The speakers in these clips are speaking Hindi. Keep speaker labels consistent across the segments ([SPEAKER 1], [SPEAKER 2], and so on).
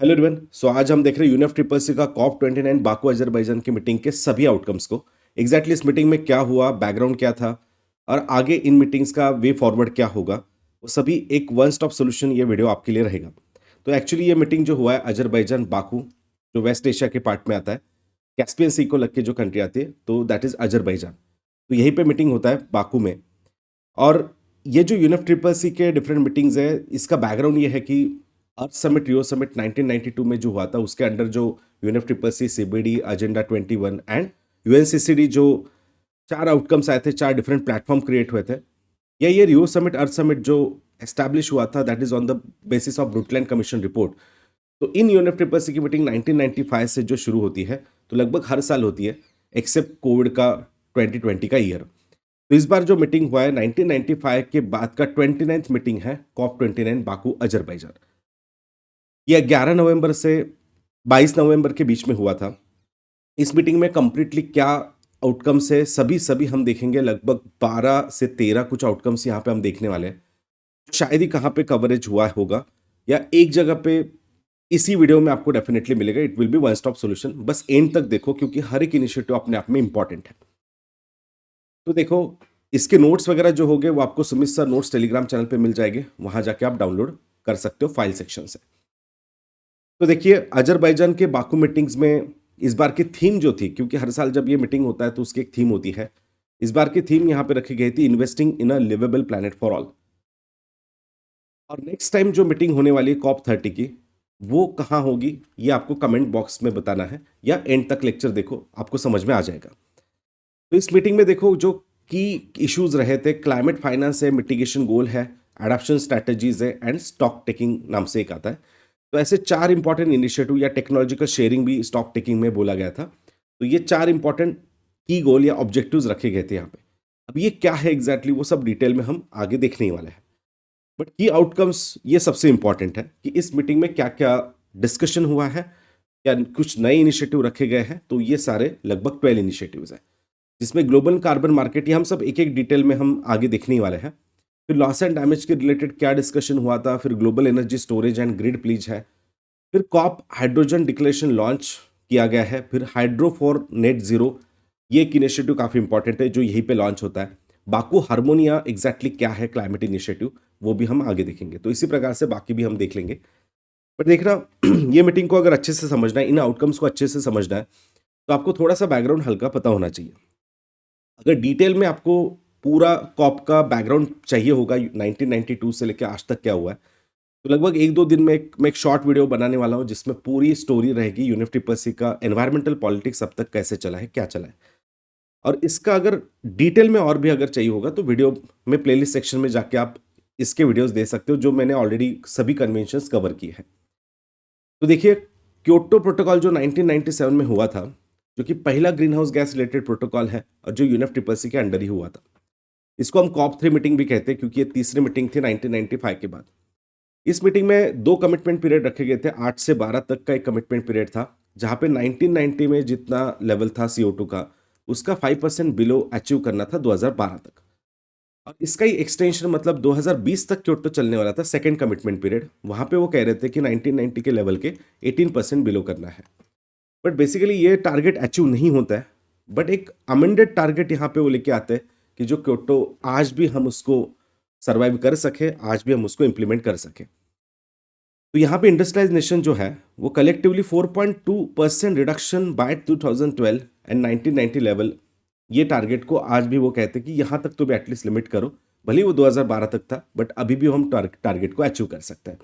[SPEAKER 1] Hello everyone. आज हम देख रहे हैं यूनेफ ट्रिपल सी का कॉप 29 बाकू अजरबैजान की मीटिंग के सभी आउटकम्स को। एग्जैक्टली इस मीटिंग में क्या हुआ, बैकग्राउंड क्या था और आगे इन मीटिंग्स का वे फॉरवर्ड क्या होगा, वो सभी एक वन स्टॉप सोल्यूशन ये वीडियो आपके लिए रहेगा। तो एक्चुअली ये मीटिंग जो हुआ है अजरबैजान बाकू, जो वेस्ट एशिया के पार्ट में आता है, कैस्पियन सी को लग के जो कंट्री आती है, तो दैट इज अजरबैजान। तो यहीं पे मीटिंग होता है बाकू में। और ये जो यूनेफ ट्रिपल सी के डिफरेंट मीटिंग्स है, इसका बैकग्राउंड ये है कि अर्थ समिट, रियो समिट 1992 में जो हुआ था, उसके अंडर जो UNF triple C, CBD, agenda 21 and UNCCD, जो चार आउटकम्स आए थे, चार डिफरेंट प्लेटफॉर्म क्रिएट हुए थे। ये रियो समिट, अर्थ समिट जो एस्टैब्लिश हुआ था, that is on the basis of Brundtland commission report. तो इन यूनेफ ट्रिपल सी की मीटिंग 1995 से जो शुरू होती है, तो लगभग हर साल होती है एक्सेप्ट कोविड का 2020 का ईयर। तो इस बार जो मीटिंग हुआ है 1995 के बाद का 29th मीटिंग है कॉप 29 बाकू अजरबैजान। यह 11 नवंबर से 22 नवंबर के बीच में हुआ था। इस मीटिंग में कंप्लीटली क्या आउटकम्स है, सभी सभी हम देखेंगे। लगभग 12 से 13 कुछ आउटकम्स यहाँ पे हम देखने वाले हैं। शायद ही कहाँ पे कवरेज हुआ होगा या एक जगह पे इसी वीडियो में आपको डेफिनेटली मिलेगा। It will be one stop solution. बस एंड तक देखो क्योंकि हर एक इनिशिएटिव अपने आप में इंपॉर्टेंट है। तो देखो, इसके नोट्स वगैरह जो होंगे वो आपको Sumit sir notes Telegram channel पे मिल जाएंगे, वहां जाके आप डाउनलोड कर सकते हो फाइल सेक्शन से। तो देखिए, अजरबैजान के बाकू मीटिंग्स में इस बार की थीम जो थी, क्योंकि हर साल जब ये मीटिंग होता है तो उसकी एक थीम होती है। इस बार की थीम यहाँ पे रखी गई थी, investing in a livable planet for all. और नेक्स्ट टाइम जो मीटिंग होने वाली है कॉप 30 की, वो कहाँ होगी ये आपको कमेंट बॉक्स में बताना है, या एंड तक लेक्चर देखो, आपको समझ में आ जाएगा। तो इस मीटिंग में देखो, जो की इश्यूज रहे थे, क्लाइमेट फाइनेंस है, मिटिगेशन गोल है, एडाप्शन स्ट्रैटेजीज है एंड स्टॉक टेकिंग नाम से एक आता है। तो ऐसे चार इंपॉर्टेंट इनिशिएटिव या टेक्नोलॉजिकल शेयरिंग भी स्टॉक टेकिंग में बोला गया था। तो ये चार इंपॉर्टेंट की गोल या ऑब्जेक्टिव्स रखे गए थे यहाँ पे। अब ये क्या है एग्जैक्टली, वो सब डिटेल में हम आगे देखने ही वाले हैं। बट की आउटकम्स ये सबसे इंपॉर्टेंट है कि इस मीटिंग में क्या क्या डिस्कशन हुआ है, या कुछ नए इनिशिएटिव रखे गए हैं। तो ये सारे लगभग 12 इनिशिएटिव्स हैं, जिसमें ग्लोबल कार्बन मार्केट, ये हम सब एक एक डिटेल में हम आगे देखने वाले हैं। फिर लॉस एंड डैमेज के रिलेटेड क्या डिस्कशन हुआ था, फिर global energy storage and grid please है, फिर कॉप हाइड्रोजन डिक्लेरेशन लॉन्च किया गया है, फिर हाइड्रो फॉर नेट जीरो, ये एक इनिशिएटिव काफ़ी इंपॉर्टेंट है जो यहीं पे लॉन्च होता है। बाकू हार्मोनिया एग्जैक्टली क्या है, क्लाइमेट इनिशिएटिव, वो भी हम आगे देखेंगे। तो इसी प्रकार से बाकी भी हम देख लेंगे। पर देखना, ये मीटिंग को अगर अच्छे से समझना है, इन आउटकम्स को अच्छे से समझना है, तो आपको थोड़ा सा बैकग्राउंड हल्का पता होना चाहिए। अगर डिटेल में आपको पूरा कॉप का बैकग्राउंड चाहिए होगा 1992 से लेकर आज तक क्या हुआ है, तो लगभग एक दो दिन में मैं एक शॉर्ट वीडियो बनाने वाला हूँ, जिसमें पूरी स्टोरी रहेगी यूनिफ ट्रिपल सी का एनवायरमेंटल पॉलिटिक्स अब तक कैसे चला है, क्या चला है। और इसका अगर डिटेल में और भी अगर चाहिए होगा तो वीडियो में प्लेलिस्ट सेक्शन में जाके आप इसके वीडियोस दे सकते हो, जो मैंने ऑलरेडी सभी कन्वेंशंस कवर किए हैं। तो देखिए, क्योटो प्रोटोकॉल जो 1997 में हुआ था, जो कि पहला green house gas related protocol है और जो यूनेफ ट्रिपल सी के अंडर ही हुआ था। इसको हम कॉप 3 मीटिंग भी कहते हैं, क्योंकि ये तीसरी मीटिंग थी 1995 के बाद। इस मीटिंग में दो कमिटमेंट पीरियड रखे गए थे। 8 से 12 तक का एक कमिटमेंट पीरियड था, जहां पे 1990 में जितना लेवल था CO2 का, उसका 5% बिलो अचीव करना था 2012 तक। और इसका ही एक्सटेंशन, मतलब 2020 तक क्योटो चलने वाला था, सेकंड कमिटमेंट पीरियड। वहां पे वो कह रहे थे कि 1990 के लेवल के 18% बिलो करना है। बट बेसिकली ये टारगेट अचीव नहीं होता है। बट एक अमेंडेड टारगेट यहाँ पे वो लेके आते हैं कि जो क्योटो आज भी हम उसको सर्वाइव कर सके, आज भी हम उसको इम्प्लीमेंट कर सके। तो यहाँ पे इंडस्ट्रियलाइज नेशन जो है, वो collectively 4.2% reduction by 2012 and 1990 level, ये टारगेट को आज भी वो कहते हैं कि यहाँ तक तो भी एटलीस्ट लिमिट करो। भले ही वो 2012 तक था, बट अभी भी हम टारगेट को अचीव कर सकते हैं।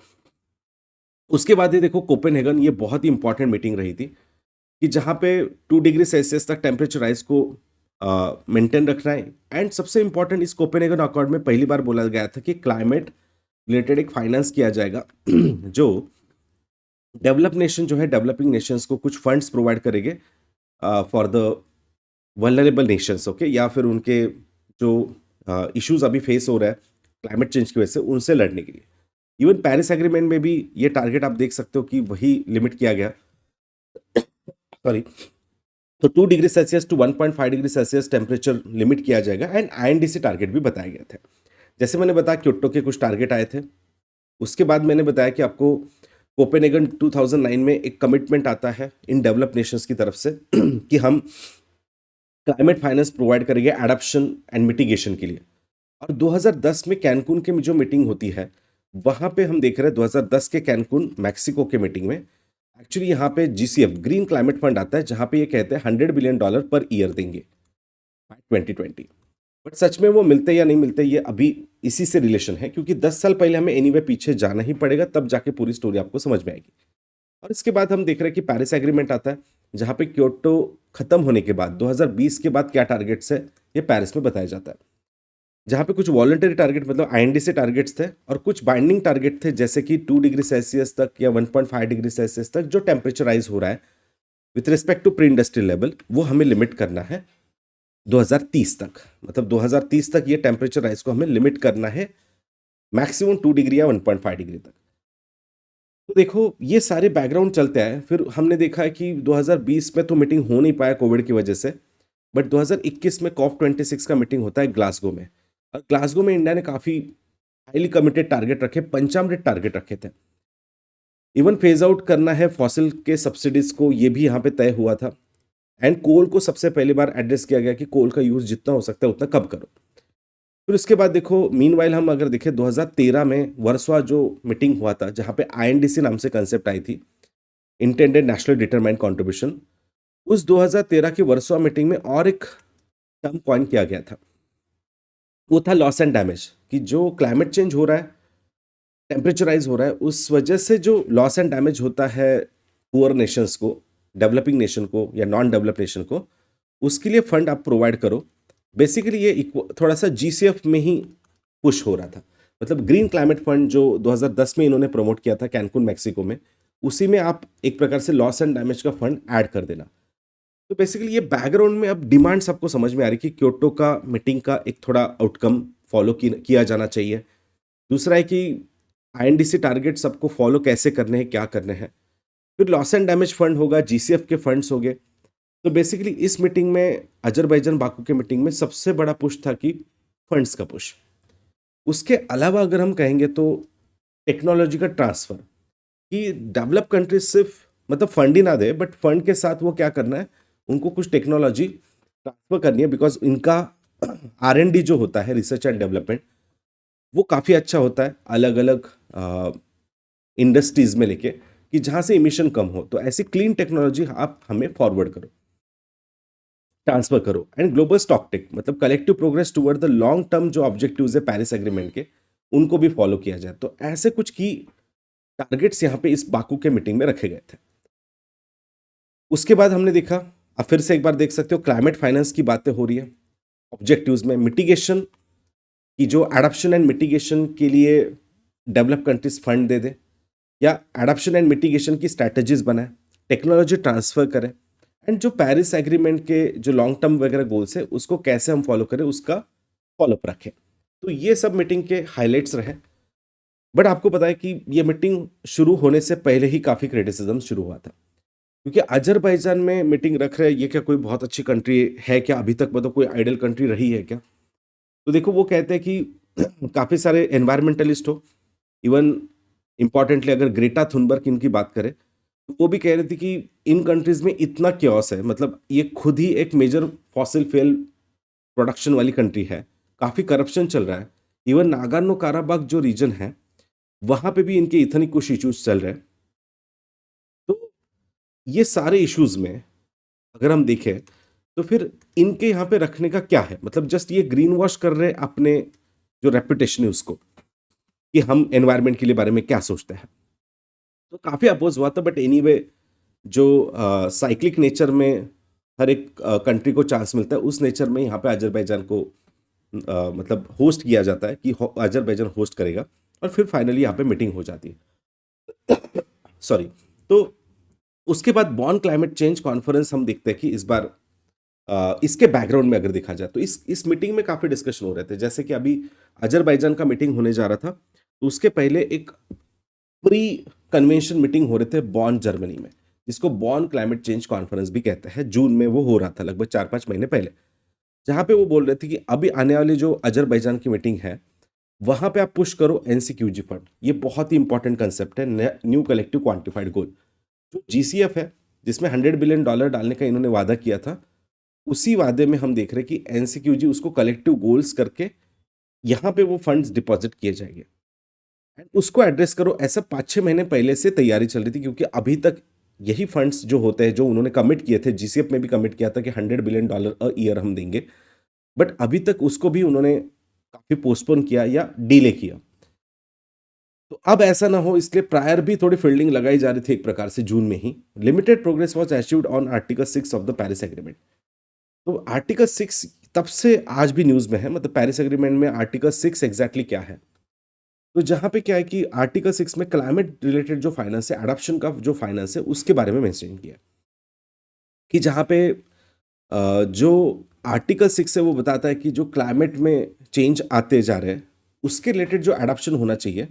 [SPEAKER 1] उसके बाद ये देखो, कोपेनहेगन, ये बहुत ही इंपॉर्टेंट मीटिंग रही थी, कि जहाँ पे 2 डिग्री सेल्सियस तक टेम्परेचर राइज को मेंटेन रखना है। एंड सबसे इंपॉर्टेंट, इस कोपेनहेगन अकॉर्ड में पहली बार बोला गया था कि क्लाइमेट रिलेटेड एक फाइनेंस किया जाएगा, जो डेवलप नेशन जो है, डेवलपिंग नेशंस को कुछ फंड्स प्रोवाइड करेंगे for the vulnerable Nations, okay, या फिर उनके जो इश्यूज अभी फेस हो रहा है क्लाइमेट चेंज की वजह से, उनसे लड़ने के लिए। इवन पेरिस एग्रीमेंट में भी ये टारगेट आप देख सकते हो कि वही लिमिट किया गया, सॉरी। तो 2 degree Celsius to 1.5 degree Celsius temperature limit किया जाएगा, एंड INDC टारगेट भी बताए गए थे। जैसे मैंने बताया, क्योटो के कुछ टारगेट आए थे। उसके बाद मैंने बताया कि आपको कोपेनहेगन 2009 में एक कमिटमेंट आता है इन डेवलप नेशंस की तरफ से कि हम क्लाइमेट फाइनेंस प्रोवाइड करेंगे एडप्शन एंड मिटिगेशन के लिए। और 2010 में कैनकून की जो मीटिंग होती है, वहां पे हम देख रहे हैं 2010 के कैनकून मैक्सिको के मीटिंग में एक्चुअली यहाँ पे जीसीएफ ग्रीन क्लाइमेट फंड आता है, जहां पे ये कहते हैं $100 बिलियन पर ईयर देंगे बाय 2020। बट सच में वो मिलते या नहीं मिलते, ये अभी इसी से रिलेशन है, क्योंकि 10 साल पहले हमें एनीवे पीछे जाना ही पड़ेगा, तब जाके पूरी स्टोरी आपको समझ में आएगी। और इसके बाद हम देख रहे हैं कि पेरिस एग्रीमेंट आता है, जहां पे क्योटो खत्म होने के बाद 2020 के बाद क्या टारगेट्स है ये पेरिस में बताया जाता है, जहां पे कुछ वॉलंटरी टारगेट मतलब आईएनडीसी टारगेट्स थे और कुछ बाइंडिंग टारगेट थे, जैसे कि 2 डिग्री सेल्सियस तक या 1.5 डिग्री सेल्सियस तक जो टेम्परेचर राइज हो रहा है with respect to pre industrial level, वो हमें लिमिट करना है 2030 तक। मतलब 2030 तक ये टेम्परेचर राइज को हमें लिमिट करना है मैक्सिमम 2 डिग्री या 1.5 डिग्री तक। तो देखो ये सारे बैकग्राउंड चलते हैं, फिर हमने देखा है कि 2020 में तो मीटिंग हो नहीं पाया कोविड की वजह से, बट 2021 में COP26 का मीटिंग होता है ग्लासगो में। और ग्लासगो में इंडिया ने काफ़ी हाईली कमिटेड टारगेट रखे, पंचामृत टारगेट रखे थे। इवन फेज आउट करना है फॉसिल के सब्सिडीज को, ये भी यहाँ पे तय हुआ था। एंड कोल को सबसे पहली बार एड्रेस किया गया कि कोल का यूज़ जितना हो सकता है उतना कम करो। फिर उसके बाद देखो मीनवाइल हम अगर देखें 2013 में वर्सोवा जो मीटिंग हुआ था, जहाँ पे आईएनडीसी नाम से कंसेप्ट आई थी, इंटेंडेड नेशनल डिटरमाइंड कंट्रीब्यूशन, उस 2013 की वर्सोवा मीटिंग में और एक टर्म कॉइन किया गया था, वो था लॉस एंड डैमेज। कि जो क्लाइमेट चेंज हो रहा है, टेम्परेचराइज हो रहा है, उस वजह से जो लॉस एंड डैमेज होता है पुअर नेशंस को, डेवलपिंग नेशन को या नॉन डेवलप नेशन को, उसके लिए फंड आप प्रोवाइड करो। बेसिकली ये थोड़ा सा जीसीएफ में ही पुश हो रहा था। मतलब ग्रीन क्लाइमेट फंड जो 2010 में इन्होंने प्रमोट किया था कैनकून मैक्सिको में, उसी में आप एक प्रकार से लॉस एंड डैमेज का फंड ऐड कर देना। तो बेसिकली ये बैकग्राउंड में अब डिमांड सबको समझ में आ रही कि क्योटो का मीटिंग का एक थोड़ा आउटकम फॉलो किया जाना चाहिए। दूसरा है कि आईएनडीसी टारगेट सबको फॉलो कैसे करने हैं, क्या करने हैं। फिर लॉस एंड डैमेज फंड होगा, जीसीएफ के फंड्स हो गए। तो बेसिकली इस मीटिंग में, अजरबैजान बाकू के मीटिंग में सबसे बड़ा पुश था कि फंड्स का पुश। उसके अलावा अगर हम कहेंगे तो टेक्नोलॉजी का ट्रांसफर, कि डेवलप कंट्रीज सिर्फ मतलब फंड ही ना दे, बट फंड के साथ वो क्या करना है, उनको कुछ टेक्नोलॉजी ट्रांसफर करनी है। बिकॉज इनका आर&डी जो होता है, रिसर्च एंड डेवलपमेंट, वो काफ़ी अच्छा होता है अलग अलग इंडस्ट्रीज में लेके, कि जहाँ से इमिशन कम हो। तो ऐसी क्लीन टेक्नोलॉजी आप हमें फॉरवर्ड करो, ट्रांसफर करो। एंड ग्लोबल स्टॉकटेक मतलब collective progress toward the long term जो ऑब्जेक्टिव्स है पेरिस एग्रीमेंट के, उनको भी फॉलो किया जाए। तो ऐसे कुछ की टारगेट्स यहाँ पे इस बाकू के मीटिंग में रखे गए थे। उसके बाद हमने देखा, अब फिर से एक बार देख सकते हो, क्लाइमेट फाइनेंस की बातें हो रही है ऑब्जेक्टिव्स में। मिटिगेशन की जो एडप्शन एंड मिटिगेशन के लिए डेवलप कंट्रीज फंड दे दे, या एडप्शन एंड मिटिगेशन की स्ट्रैटेजीज बनाए, टेक्नोलॉजी ट्रांसफर करें, एंड जो पेरिस एग्रीमेंट के जो लॉन्ग टर्म वगैरह गोल्स है उसको कैसे हम फॉलो करें, उसका फॉलोअप रखें। तो ये सब मीटिंग के हाईलाइट्स रहे। बट आपको पता है कि ये मीटिंग शुरू होने से पहले ही काफ़ी क्रिटिसिज्म शुरू हुआ था, क्योंकि अजरबैजान में मीटिंग रख रहे हैं, ये क्या कोई बहुत अच्छी कंट्री है क्या? अभी तक मतलब कोई आइडल कंट्री रही है क्या? तो देखो वो कहते हैं कि काफ़ी सारे एनवायरमेंटलिस्ट हो, इवन इम्पॉर्टेंटली अगर ग्रेटा थुनबर्ग इनकी बात करें, तो वो भी कह रही थी कि इन कंट्रीज में इतना क्योस है, मतलब ये खुद ही एक मेजर फॉसिल फ्यूल प्रोडक्शन वाली कंट्री है, काफ़ी करप्शन चल रहा है। इवन नागार्नो काराबाग जो रीजन है, वहाँ पे भी इनके इतने कुछ इश्यूज चल रहे हैं। तो ये सारे इश्यूज में अगर हम देखें, तो फिर इनके यहाँ पे रखने का क्या है? मतलब जस्ट ये ग्रीन वॉश कर रहे हैं अपने जो रेपुटेशन है उसको, कि हम एनवायरनमेंट के लिए बारे में क्या सोचते हैं। तो काफ़ी अपोज हुआ था, बट एनीवे जो साइक्लिक नेचर में हर एक कंट्री को चांस मिलता है, उस नेचर में यहाँ पे अजरबैजान को मतलब होस्ट किया जाता है कि अजरबैजान होस्ट करेगा, और फिर फाइनली यहाँ पे मीटिंग हो जाती है। सॉरी। तो उसके बाद बॉन क्लाइमेट चेंज कॉन्फ्रेंस हम देखते हैं कि इस बार इसके बैकग्राउंड में अगर देखा जाए तो इस मीटिंग में काफ़ी डिस्कशन हो रहे थे। जैसे कि अभी अजरबैजान का मीटिंग होने जा रहा था, तो उसके पहले एक प्री कन्वेंशन मीटिंग हो रहे थे बॉन जर्मनी में, जिसको बॉन क्लाइमेट चेंज कॉन्फ्रेंस भी कहते हैं। जून में वो हो रहा था, लगभग 4-5 महीने पहले, जहाँ पे वो बोल रहे थे कि अभी आने वाली जो अजरबैजान की मीटिंग है, वहां पे आप पुश करो एनसीक्यूजी फंड। ये बहुत ही इंपॉर्टेंट कंसेप्ट है, न्यू कलेक्टिव क्वांटिफाइड गोल। जो जीसीएफ है, जिसमें $100 बिलियन डालने का इन्होंने वादा किया था, उसी वादे में हम देख रहे हैं कि एनसीक्यूजी उसको कलेक्टिव गोल्स करके यहाँ पे वो फंड्स डिपॉजिट किए जाएंगे। एंड उसको एड्रेस करो, ऐसा 5-6 महीने पहले से तैयारी चल रही थी, क्योंकि अभी तक यही फंड्स जो होते हैं, जो उन्होंने कमिट किए थे, जीसीएफ में भी कमिट किया था कि $100 बिलियन अ ईयर हम देंगे, बट अभी तक उसको भी उन्होंने काफी पोस्टपोन किया या डिले किया। तो अब ऐसा ना हो, इसलिए प्रायर भी थोड़ी फील्डिंग लगाई जा रही थी एक प्रकार से जून में ही। Limited progress was achieved on article 6 of the Paris agreement. तो आर्टिकल 6 तब से आज भी न्यूज में है, मतलब पेरिस एग्रीमेंट में आर्टिकल 6 एग्जैक्टली क्या है। तो जहां पे क्या है कि आर्टिकल 6 में क्लाइमेट रिलेटेड जो फाइनेंस है, एडॉप्शन का जो फाइनेंस है, उसके बारे में मेंशन किया कि जहां पे जो आर्टिकल 6 है वो बताता है कि जो क्लाइमेट में चेंज आते जा रहे हैं, उसके रिलेटेड जो एडॉप्शन होना चाहिए,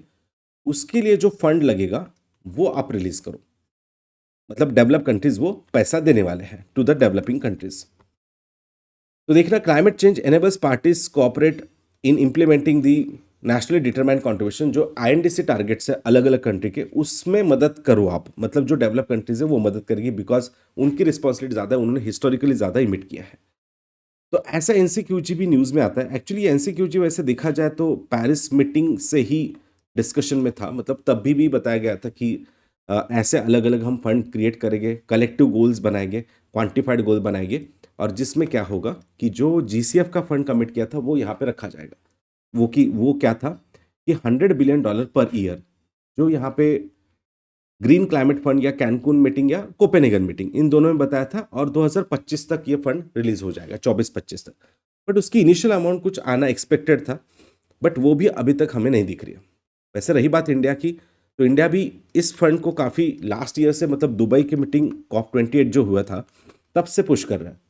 [SPEAKER 1] उसके लिए जो फंड लगेगा वो आप रिलीज करो। मतलब डेवलप कंट्रीज वो पैसा देने वाले हैं टू द डेवलपिंग कंट्रीज। तो देखना, climate change enables parties cooperate in implementing the nationally determined contribution. जो आईएनडीसी टारगेट्स है अलग अलग कंट्री के, उसमें मदद करो आप। मतलब जो डेवलप कंट्रीज है वो मदद करेगी, बिकॉज उनकी रिस्पॉन्सिबिलिटी ज़्यादा है, उन्होंने हिस्टोरिकली ज़्यादा इमिट किया है। तो ऐसा एनसीक्यूजी भी न्यूज़ में आता है। एक्चुअली एनसीक्यूजी वैसे देखा जाए तो पेरिस मीटिंग से ही डिस्कशन में था, मतलब तब भी बताया गया था कि ऐसे अलग अलग हम फंड क्रिएट करेंगे, कलेक्टिव गोल्स बनाएंगे, क्वांटिफाइड गोल बनाएंगे, और जिसमें क्या होगा कि जो जीसीएफ का फंड कमिट किया था वो यहाँ पे रखा जाएगा। वो क्या था कि $100 बिलियन पर ईयर, जो यहाँ पे ग्रीन क्लाइमेट फंड या कैनकून मीटिंग या कोपेनहेगन मीटिंग, इन दोनों में बताया था, और 2025 तक ये फंड रिलीज हो जाएगा, 24-25 तक। बट उसकी इनिशियल अमाउंट कुछ आना एक्सपेक्टेड था, बट वो भी अभी तक हमें नहीं दिख रही है। वैसे रही बात इंडिया की, तो इंडिया भी इस फंड को काफ़ी लास्ट ईयर से, मतलब दुबई की मीटिंग COP28 जो हुआ था तब से पुश कर रहा है।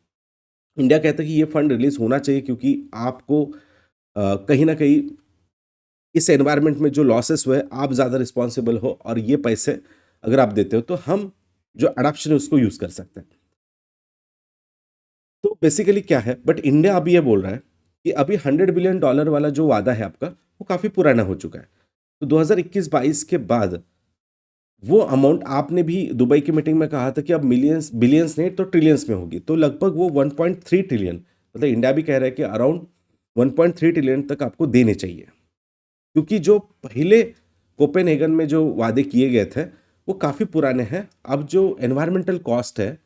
[SPEAKER 1] इंडिया कहता है कि ये फंड रिलीज होना चाहिए, क्योंकि आपको कहीं ना कहीं इस एनवायरनमेंट में जो लॉसेस हुए, आप ज़्यादा रिस्पॉन्सिबल हो, और ये पैसे अगर आप देते हो तो हम जो अडॉप्शन है उसको यूज़ कर सकते हैं। तो बेसिकली क्या है, बट इंडिया अभी ये बोल रहा है कि अभी $100 बिलियन वाला जो वादा है आपका, वो काफ़ी पुराना हो चुका है। तो 2021-22 के बाद वो अमाउंट आपने भी दुबई की मीटिंग में कहा था कि अब मिलियंस बिलियंस नहीं तो ट्रिलियंस में होगी, तो लगभग वो 1.3 ट्रिलियन, मतलब इंडिया भी कह रहा है कि अराउंड 1.3 ट्रिलियन तक आपको देने चाहिए। क्योंकि जो पहले कोपेनहेगन में जो वादे किए गए थे वो काफ़ी पुराने हैं। अब जो एनवायरमेंटल कॉस्ट है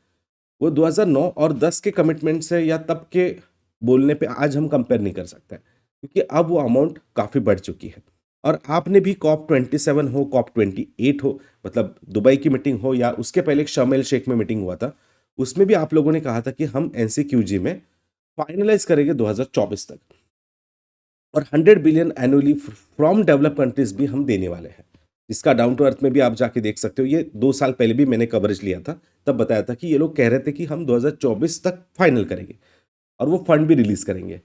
[SPEAKER 1] वो 2009 और 10 के कमिटमेंट से या तब के बोलने पे आज हम कंपेयर नहीं कर सकते, क्योंकि अब वो अमाउंट काफ़ी बढ़ चुकी है। और आपने भी COP27 हो, COP28 हो, मतलब दुबई की मीटिंग हो, या उसके पहले एक शर्म एल शेख में मीटिंग हुआ था, उसमें भी आप लोगों ने कहा था कि हम एनसीक्यूजी में फाइनलाइज करेंगे 2024 तक, और 100 billion annually from develop countries भी हम देने वाले हैं। इसका डाउन टू अर्थ में भी आप जाके देख सकते हो। ये 2 साल पहले भी मैंने कवरेज लिया था, तब बताया था कि ये लोग कह रहे थे कि हम 2024 तक फाइनल करेंगे और वो फंड भी रिलीज करेंगे।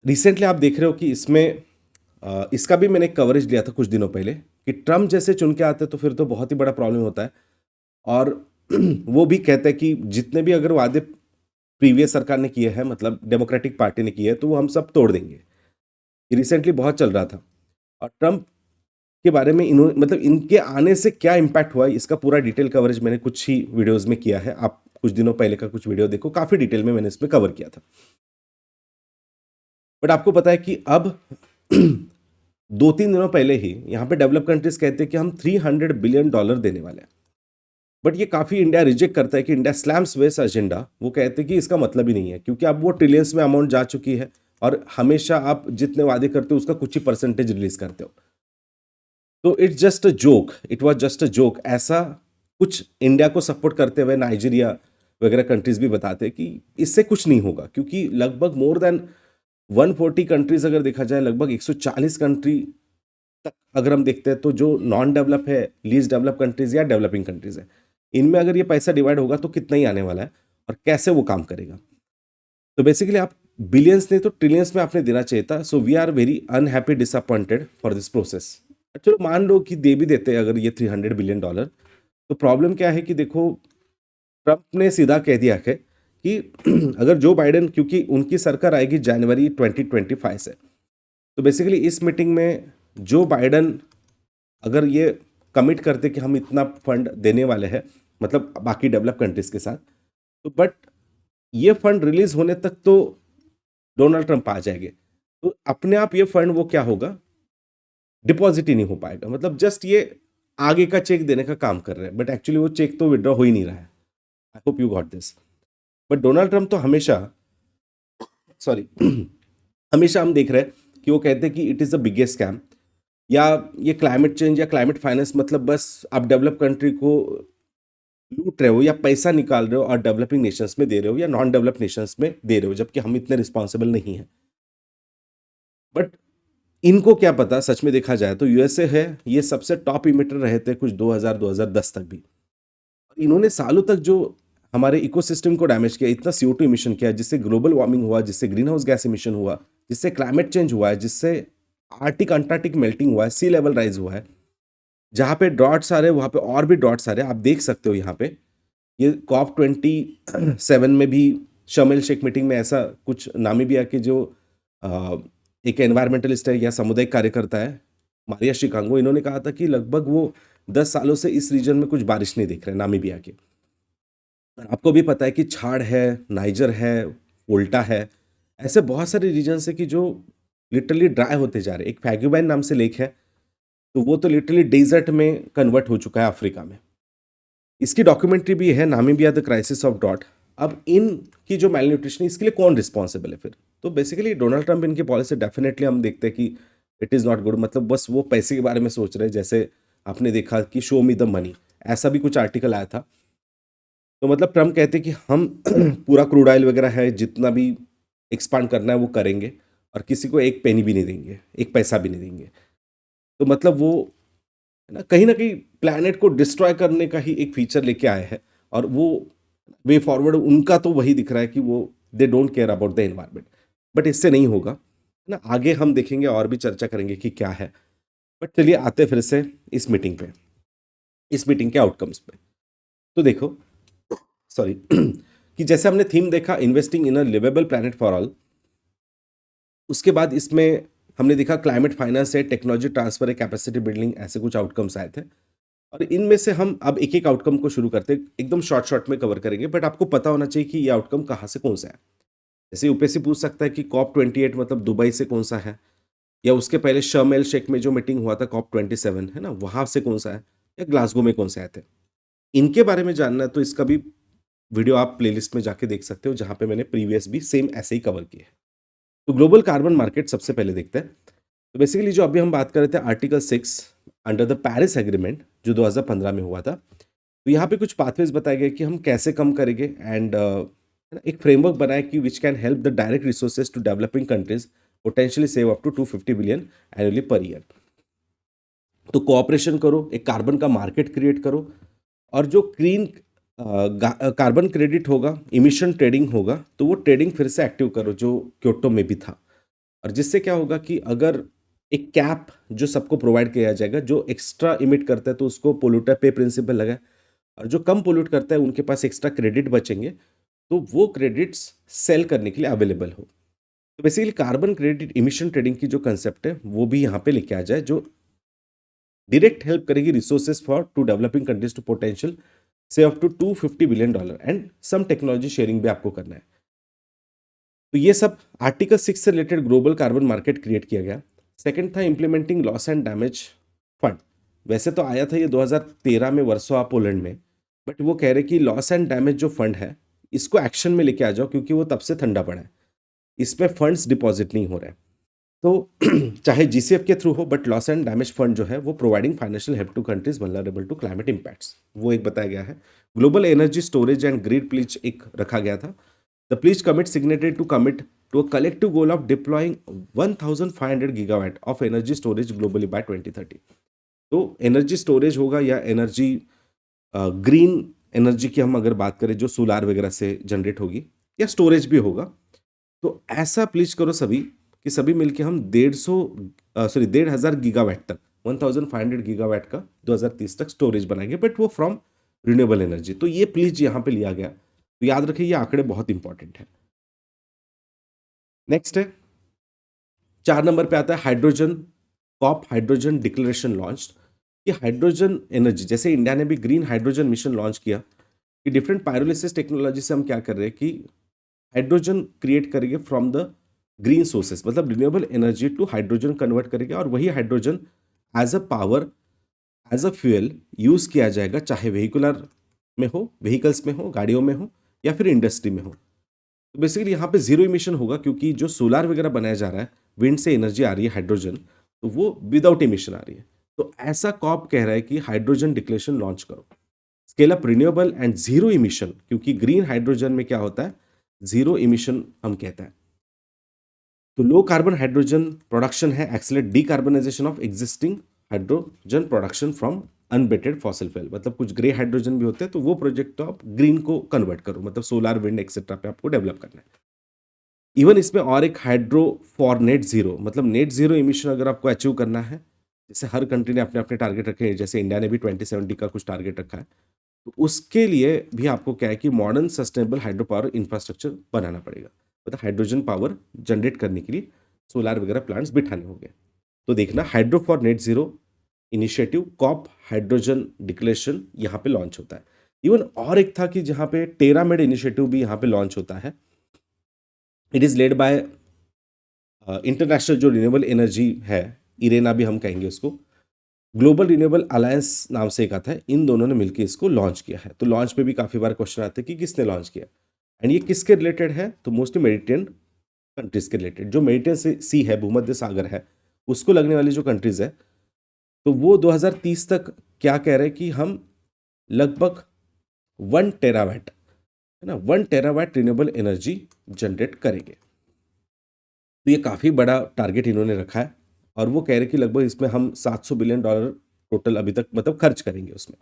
[SPEAKER 1] रिसेंटली आप देख रहे हो कि इसमें इसका भी मैंने कवरेज लिया था कुछ दिनों पहले, कि ट्रम्प जैसे चुन के आते तो फिर तो बहुत ही बड़ा प्रॉब्लम होता है। और वो भी कहते हैं कि जितने भी अगर वादे प्रीवियस सरकार ने किए हैं, मतलब डेमोक्रेटिक पार्टी ने किए हैं, तो वो हम सब तोड़ देंगे। ये रिसेंटली बहुत चल रहा था। और ट्रम्प के बारे में इन्होंने, मतलब इनके आने से क्या इम्पैक्ट हुआ, इसका पूरा डिटेल कवरेज मैंने कुछ ही वीडियोस में किया है। आप कुछ दिनों पहले का कुछ वीडियो देखो, काफ़ी डिटेल में मैंने इसमें कवर किया था। बट आपको पता है कि अब 2-3 दिनों पहले ही यहाँ पे डेवलप कंट्रीज कहते हैं कि हम $300 बिलियन देने वाले हैं। बट ये काफ़ी इंडिया रिजेक्ट करता है कि इंडिया स्लैम्स वेस्ट एजेंडा। वो कहते हैं कि इसका मतलब ही नहीं है, क्योंकि अब वो ट्रिलियंस में अमाउंट जा चुकी है, और हमेशा आप जितने वादे करते हो उसका कुछ ही परसेंटेज रिलीज करते हो। तो it's just a joke, it was just a joke, ऐसा कुछ इंडिया को सपोर्ट करते हुए नाइजीरिया वगैरह कंट्रीज भी बताते हैं कि इससे कुछ नहीं होगा, क्योंकि लगभग मोर देन 140 कंट्रीज अगर देखा जाए, लगभग 140 कंट्री तक अगर हम देखते हैं, तो जो नॉन डेवलप है, लीस्ट डेवलप कंट्रीज या डेवलपिंग कंट्रीज है, इनमें अगर ये पैसा डिवाइड होगा तो कितना ही आने वाला है और कैसे वो काम करेगा। तो बेसिकली आप बिलियंस नहीं तो ट्रिलियंस में आपने देना चाहिए था। So we are very unhappy, disappointed for this process. चलो मान लो कि दे भी देते हैं अगर ये $300 बिलियन, तो प्रॉब्लम क्या है कि देखो, ट्रंप ने सीधा कह दिया है कि अगर जो बाइडेन, क्योंकि उनकी सरकार आएगी जनवरी 2025 से, तो बेसिकली इस मीटिंग में जो बाइडन अगर ये कमिट करते कि हम इतना फंड देने वाले हैं, मतलब बाकी डेवलप कंट्रीज के साथ, तो बट ये फंड रिलीज होने तक तो डोनाल्ड ट्रंप आ जाएंगे, तो अपने आप ये फंड वो क्या होगा, डिपॉजिट ही नहीं हो पाएगा, मतलब जस्ट ये आगे का चेक देने का काम कर रहे हैं, बट एक्चुअली वो चेक तो विड्रॉ हो ही नहीं रहा है। I hope you got this. But Donald Trump तो हमेशा, सॉरी, हमेशा हम देख रहे हैं कि वो कहते हैं कि it is the biggest scam, या ये क्लाइमेट चेंज या क्लाइमेट फाइनेंस, मतलब बस आप डेवलप कंट्री को लूट रहे हो या पैसा निकाल रहे हो और डेवलपिंग नेशंस में दे रहे हो या नॉन डेवलप नेशंस में दे रहे हो, जबकि हम इतने रिस्पॉन्सिबल नहीं हैं। बट इनको क्या पता, सच में देखा जाए तो यूएसए है, ये सबसे टॉप इमिटर रहे थे कुछ 2000-2010 तक भी। इन्होंने सालों तक जो हमारे इकोसिस्टम को डैमेज किया, इतना CO2 इमिशन किया, जिससे ग्लोबल वार्मिंग हुआ, जिससे ग्रीन हाउस गैस इमिशन हुआ, जिससे क्लाइमेट चेंज हुआ है, जिससे आर्टिक अंटार्कटिक मेल्टिंग हुआ है, सी लेवल राइज हुआ है, जहाँ पे ड्रॉट्स आ रहे हैं वहाँ पे और भी ड्रॉट्स आ रहे हैं। आप देख सकते हो यहाँ पे ये COP27 में भी शर्म एल शेख मीटिंग में ऐसा कुछ, नामीबिया के जो अ, एक एनवायरमेंटलिस्ट है या सामुदायिक कार्यकर्ता है, मारिया शिकांगो, इन्होंने कहा था कि लगभग वो 10 सालों से इस रीजन में कुछ बारिश नहीं दिख रहा है नामीबिया के। और आपको भी पता है कि छाड़ है, नाइजर है, वोल्टा है, ऐसे बहुत सारे रीजन्स है कि जो लिटरली ड्राई होते जा रहे हैं। एक फैग्यूबाइन नाम से लेक है, तो वो तो लिटरली डेजर्ट में कन्वर्ट हो चुका है अफ्रीका में। इसकी डॉक्यूमेंट्री भी है, Namibia the crisis of drought. अब इनकी जो मेल न्यूट्रिशन, इसके लिए कौन रिस्पॉन्सिबल है फिर? तो बेसिकली डोनाल्ड ट्रंप, इनकी पॉलिसी डेफिनेटली हम देखते हैं कि इट इज़ नॉट गुड, मतलब बस वो पैसे के बारे में सोच रहे हैं। जैसे आपने देखा कि शो मी द मनी, ऐसा भी कुछ आर्टिकल आया था। तो मतलब ट्रम्प कहते हैं कि हम पूरा क्रूड ऑयल वगैरह है जितना भी एक्सपांड करना है वो करेंगे, और किसी को एक पेनी भी नहीं देंगे, एक पैसा भी नहीं देंगे। तो मतलब वो है ना कहीं प्लैनेट को डिस्ट्रॉय करने का ही एक फीचर लेके आए हैं। और वो वे फॉरवर्ड उनका तो वही दिख रहा है कि वो they don't care about the environment. But इससे नहीं होगा, है ना, आगे हम देखेंगे और भी चर्चा करेंगे कि क्या है। बट चलिए आते फिर से इस मीटिंग पे, इस मीटिंग के आउटकम्स पे। तो देखो, सॉरी, कि जैसे हमने थीम देखा investing in a livable planet for all, उसके बाद इसमें हमने देखा क्लाइमेट फाइनेंस है, टेक्नोलॉजी ट्रांसफर है, कैपेसिटी बिल्डिंग, ऐसे कुछ आउटकम्स आए थे। और इनमें से हम अब एक एक आउटकम को शुरू करते हैं, एकदम शॉर्ट शॉर्ट में कवर करेंगे, बट आपको पता होना चाहिए कि ये आउटकम कहाँ से कौन सा है। जैसे यूपीएससी पूछ सकता है कि COP28 मतलब दुबई से कौन सा है, या उसके पहले शर्म एल शेख में जो मीटिंग हुआ था COP27, है ना, वहाँ से कौन सा है, या ग्लासगो में कौन से आए थे। इनके बारे में जानना है तो इसका भी वीडियो आप प्लेलिस्ट में जाके देख सकते हो, जहाँ पे मैंने प्रीवियस भी सेम ऐसे ही कवर किए हैं। तो ग्लोबल कार्बन मार्केट सबसे पहले देखते हैं। तो बेसिकली जो अभी हम बात कर रहे थे article 6 under the Paris agreement जो 2015 में हुआ था, तो यहाँ पे कुछ पाथवेज बताए गए कि हम कैसे कम करेंगे, एंड एक फ्रेमवर्क बनाए कि which can help the direct resources to developing countries potentially save up to 250 billion annually per year. तो कोऑपरेशन करो, एक कार्बन का मार्केट क्रिएट करो, और जो क्लीन कार्बन क्रेडिट होगा, इमिशन ट्रेडिंग होगा, तो वो ट्रेडिंग फिर से एक्टिव करो जो क्योटो में भी था। और जिससे क्या होगा कि अगर एक कैप जो सबको प्रोवाइड किया जाएगा, जो एक्स्ट्रा इमिट करता है तो उसको पोल्यूटर पे प्रिंसिपल लगा, और जो कम पोल्यूट करता है उनके पास एक्स्ट्रा क्रेडिट बचेंगे, तो वो क्रेडिट्स सेल करने के लिए अवेलेबल हो। तो basically carbon credit emission trading की जो कंसेप्ट है वो भी यहाँ पे लेके आ जाए, जो डायरेक्ट हेल्प करेगी resources for to developing countries to potential से up to $250 billion, and some technology sharing भी आपको करना है। तो ये सब आर्टिकल 6 से related global carbon market create किया गया। सेकंड था implementing loss and damage fund. वैसे तो आया था ये 2013 में वर्सोवा पोलैंड में, बट वो कह रहे कि लॉस एंड डैमेज जो फंड है इसको एक्शन में लेके आ जाओ, क्योंकि वो तब से ठंडा पड़ा है, इसमें फंड्स डिपॉजिट नहीं हो रहे हैं। तो चाहे GCF के थ्रू हो, but loss and damage fund जो है वो providing financial help to countries vulnerable to climate impacts, वो एक बताया गया है। Global energy storage and grid pledge एक रखा गया था। The pledge commit signatory to commit to a collective goal of deploying 1500 gigawatt of energy storage globally by 2030। तो एनर्जी स्टोरेज होगा या एनर्जी ग्रीन एनर्जी की हम अगर बात करें, जो सोलार वगैरह से जनरेट होगी, या स्टोरेज भी होगा, तो ऐसा प्लीज करो सभी कि सभी मिलके हम 1,500 गीगावाट तक, 1500 गीगावाट का 2030 तक स्टोरेज बनाएंगे, बट वो फ्रॉम रिन्यूएबल एनर्जी। तो ये प्लीज यहाँ पे लिया गया, तो याद रखिए ये आंकड़े बहुत इंपॉर्टेंट है। नेक्स्ट है 4 नंबर पे आता है hydrogen, COP hydrogen declaration launched. कि हाइड्रोजन एनर्जी, जैसे इंडिया ने भी ग्रीन हाइड्रोजन मिशन लॉन्च किया, कि डिफरेंट पायरोलिसिस टेक्नोलॉजी से हम क्या कर रहे हैं कि हाइड्रोजन क्रिएट करेंगे फ्रॉम द ग्रीन सोर्सेस, मतलब renewable energy to hydrogen convert करेंगे, और वही hydrogen as a power, as a fuel use किया जाएगा, चाहे व्हीकुलर में हो, व्हीकल्स में हो, गाड़ियों में हो, या फिर इंडस्ट्री में हो। तो बेसिकली यहाँ पे जीरो इमिशन होगा, क्योंकि जो सोलार वगैरह बनाया जा रहा है, विंड से एनर्जी आ रही है हाइड्रोजन, तो वो विदाउट इमिशन आ रही है। तो ऐसा कॉप कह रहा है कि हाइड्रोजन डिक्लेरेशन लॉन्च करो, scale up renewable and zero emission, क्योंकि ग्रीन हाइड्रोजन में क्या होता है, जीरो इमिशन हम कहते हैं। तो लो कार्बन हाइड्रोजन प्रोडक्शन है, accelerate decarbonisation of existing hydrogen production from unabated fossil fuel, मतलब कुछ ग्रे हाइड्रोजन भी होते हैं, तो वो प्रोजेक्ट आप ग्रीन को कन्वर्ट करो, मतलब सोलार, विंड एक्सेट्रा पे आपको डेवलप करना है। इवन इसमें और एक हाइड्रो फॉर नेट जीरो, मतलब नेट जीरो इमिशन अगर आपको अचीव करना है, जैसे हर कंट्री ने अपने अपने टारगेट रखे हैं, जैसे इंडिया ने भी 2070 का कुछ टारगेट रखा है, तो उसके लिए भी आपको क्या है कि modern sustainable hydro power infrastructure बनाना पड़ेगा, मतलब हाइड्रोजन पावर जनरेट करने के लिए सोलार वगैरह प्लांट्स बिठाने होंगे। तो देखना, hydro for net zero initiative, COP hydrogen declaration यहाँ पे लॉन्च होता है। इवन और एक था कि जहाँ पे टेरामेड इनिशिएटिव भी यहाँ पे लॉन्च होता है। It is led by international जो रिन्यूएबल एनर्जी है, इरेना भी हम कहेंगे उसको, ग्लोबल रिन्यूएबल अलायंस नाम से एक आता है, इन दोनों ने मिलकर इसको लॉन्च किया है। तो लॉन्च पे भी काफ़ी बार क्वेश्चन आते हैं कि किसने लॉन्च किया, एंड ये किसके रिलेटेड है, तो मोस्टली मेडिटेरियन कंट्रीज के रिलेटेड, जो मेडिटेरियन सी है, भूमध्य सागर है, उसको लगने वाली जो कंट्रीज है, तो वो 2030 तक क्या कह रहे हैं कि हम लगभग 1 टेरावाट, है ना, 1 टेरावाट रिन्यूएबल एनर्जी जनरेट करेंगे। तो ये काफ़ी बड़ा टारगेट इन्होंने रखा है, और वो कह रहे हैं कि लगभग इसमें हम $700 बिलियन टोटल अभी तक मतलब खर्च करेंगे उसमें।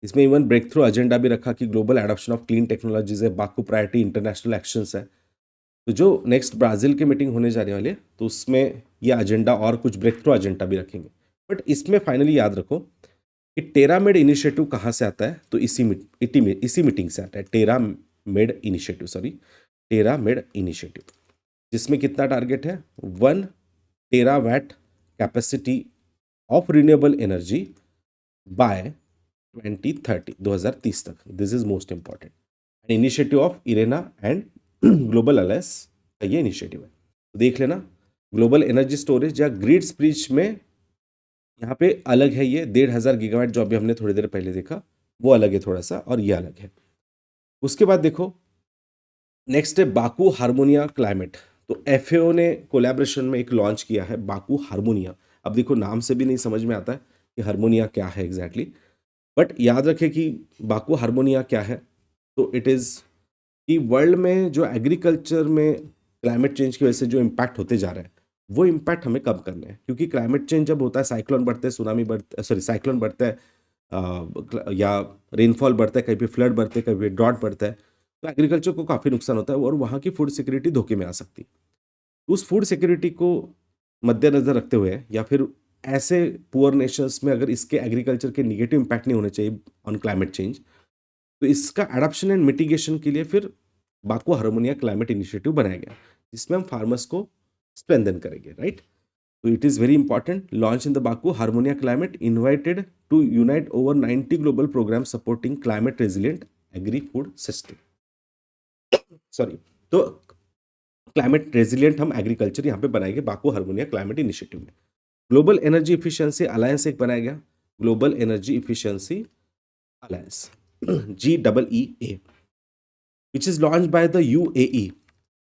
[SPEAKER 1] इसमें इवन ब्रेक थ्रू एजेंडा भी रखा कि global adoption of clean technologies है, बाकू प्रायोरिटी इंटरनेशनल एक्शंस है। तो जो नेक्स्ट ब्राज़ील की मीटिंग होने जा रही वाली है, तो उसमें ये एजेंडा और कुछ ब्रेक थ्रू एजेंडा भी रखेंगे। बट इसमें फाइनली याद रखो कि टेरामेड इनिशिएटिव कहाँ से आता है, तो इसी मीटिंग से आता है, टेरामेड इनिशिएटिव, जिसमें कितना टारगेट है, 1 terawatt capacity of renewable energy by 2030 तक। This is most important, initiative of Irena and global alliance का ये इनिशिएटिव है। तो देख लेना, ग्लोबल एनर्जी स्टोरेज या ग्रिड स्प्रीच में यहाँ पे अलग है, ये 1500 गीगावाट जो अभी हमने थोड़ी देर पहले देखा, वो अलग है थोड़ा सा, और ये अलग है। उसके बाद देखो, नेक्स्ट है बाकू हारमोनिया क्लाइमेट। तो एफएओ ने कोलैबोरेशन में एक लॉन्च किया है, बाकू हारमोनिया। अब देखो, नाम से भी नहीं समझ में आता है कि हारमोनिया क्या है एग्जैक्टली, बट याद रखें कि बाकू हारमोनिया क्या है। तो इट इज़ कि वर्ल्ड में जो एग्रीकल्चर में क्लाइमेट चेंज की वजह से जो इम्पैक्ट होते जा रहे हैं, वो इम्पैक्ट हमें कम करने हैं, क्योंकि क्लाइमेट चेंज जब होता है, साइक्लोन बढ़ते हैं, सुनामी बढ़ता है, सॉरी साइक्लोन बढ़ता है, या रेनफॉल बढ़ता है, कहीं पे फ्लड बढ़ते हैं, कहीं पे ड्रॉट बढ़ता है, तो एग्रीकल्चर को काफ़ी नुकसान होता है, और वहाँ की फूड सिक्योरिटी धोखे में आ सकती है। उस फूड सिक्योरिटी को मद्देनज़र रखते हुए, या फिर ऐसे पुअर नेशंस में अगर इसके एग्रीकल्चर के निगेटिव इम्पैक्ट नहीं होने चाहिए ऑन क्लाइमेट चेंज, तो इसका एडॉप्शन एंड मिटिगेशन के लिए फिर बाको हारमोनिया क्लाइमेट इनिशिएटिव बनाया गया, जिसमें हम फार्मर्स को स्ट्रेंथन करेंगे, राइट। तो it is very important, launch in the Baku Harmoniya climate invited to unite over 90 global programme supporting climate resilient agri food system, sorry. तो क्लाइमेट रेजिलियंट हम एग्रीकल्चर यहाँ पे बनाएंगे बाको हारमोनिया क्लाइमेट इनिशिएटिव में। ग्लोबल एनर्जी इफिशियंसी अलायंस एक बनाया गया, global energy efficiency alliance, GEE, which is launch by the UAE,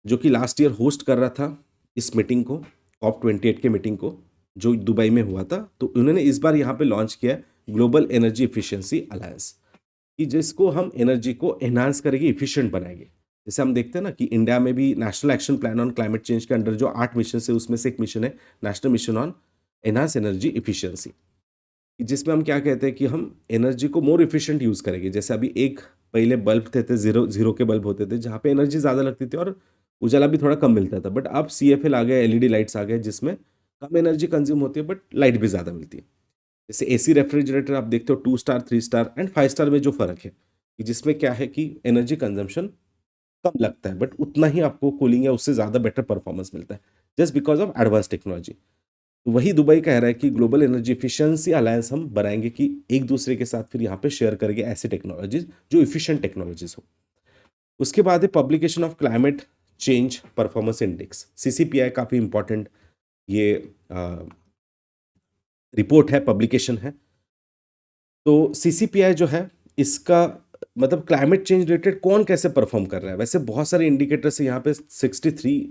[SPEAKER 1] जो कि लास्ट ईयर होस्ट कर रहा था इस मीटिंग को, COP28 के मीटिंग को, जो दुबई में हुआ था। तो उन्होंने इस बार यहाँ पे लॉन्च किया ग्लोबल एनर्जी इफिशियंसी अलायंस, कि जिसको हम एनर्जी को एनहांस करेंगे, इफिशिएंट बनाएंगे। जैसे हम देखते हैं ना कि इंडिया में भी national action plan on climate change के अंडर जो 8 मिशन है, उसमें से एक मिशन है national mission on enhance energy efficiency, जिसमें हम क्या कहते हैं कि हम एनर्जी को मोर इफिशिएंट यूज़ करेंगे। जैसे अभी एक पहले बल्ब थे जीरो के बल्ब होते थे, जहाँ पे एनर्जी ज़्यादा लगती थी और उजाला भी थोड़ा कम मिलता था, बट अब CFL आ गए, LED लाइट्स आ गए, जिसमें कम एनर्जी कंज्यूम होती है, बट लाइट भी ज़्यादा मिलती है। जैसे AC रेफ्रिजरेटर आप देखते हो 2 स्टार, 3 स्टार एंड 5 स्टार में जो फ़र्क है, कि जिसमें क्या है कि एनर्जी कंजम्पशन कम लगता है, बट उतना ही आपको कूलिंग या उससे ज़्यादा बेटर परफॉर्मेंस मिलता है। Just because of advance technology. तो वही दुबई कह रहा है कि ग्लोबल एनर्जी इफिशिएंसी अलायंस हम बनाएंगे कि एक दूसरे के साथ फिर यहाँ पे शेयर करेंगे ऐसी टेक्नोलॉजीज जो इफिशिएंट टेक्नोलॉजीज हो। उसके बाद है publication of climate change performance index, CCPI काफ़ी इंपॉर्टेंट ये रिपोर्ट है, पब्लिकेशन है। तो सीसीपीआई जो है इसका मतलब क्लाइमेट चेंज रिलेटेड कौन कैसे परफॉर्म कर रहा है। वैसे बहुत सारे इंडिकेटर्स यहाँ पे 63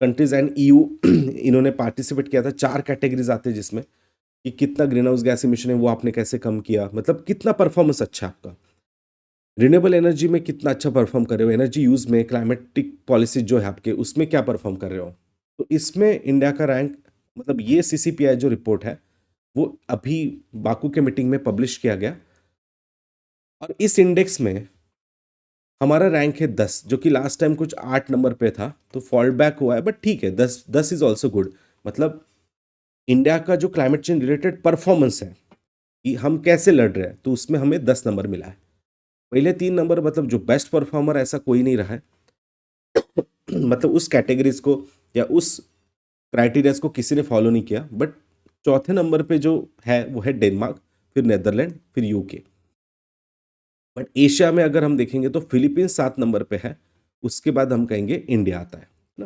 [SPEAKER 1] कंट्रीज एंड ईयू इन्होंने पार्टिसिपेट किया था। 4 कैटेगरीज आते हैं जिसमें कि कितना ग्रीन हाउस गैस इमिशन है वो आपने कैसे कम किया, मतलब कितना परफॉर्मेंस अच्छा है आपका, रिन्यूएबल एनर्जी में कितना अच्छा परफॉर्म कर रहे हो, एनर्जी यूज में, क्लाइमेटिक पॉलिसी जो है आपके उसमें क्या परफॉर्म कर रहे हो। तो इसमें इंडिया का रैंक, मतलब ये सीसीपीआई जो रिपोर्ट है वो अभी बाकू के मीटिंग में पब्लिश किया गया और इस इंडेक्स में हमारा रैंक है 10, जो कि लास्ट टाइम कुछ 8 नंबर पे था, तो फॉल बैक हुआ है, बट ठीक है, 10 इज ऑल्सो गुड। मतलब इंडिया का जो क्लाइमेट चेंज रिलेटेड परफॉर्मेंस है कि हम कैसे लड़ रहे हैं, तो उसमें हमें 10 नंबर मिला है। पहले 3 नंबर मतलब जो बेस्ट परफॉर्मर ऐसा कोई नहीं रहा है मतलब उस कैटेगरीज को या उस क्राइटेरियाज को किसी ने फॉलो नहीं किया। बट चौथे नंबर पे जो है वो है डेनमार्क, फिर नेदरलैंड, फिर यूके। बट एशिया में अगर हम देखेंगे तो फिलीपींस 7 नंबर पे है, उसके बाद हम कहेंगे इंडिया आता है ना।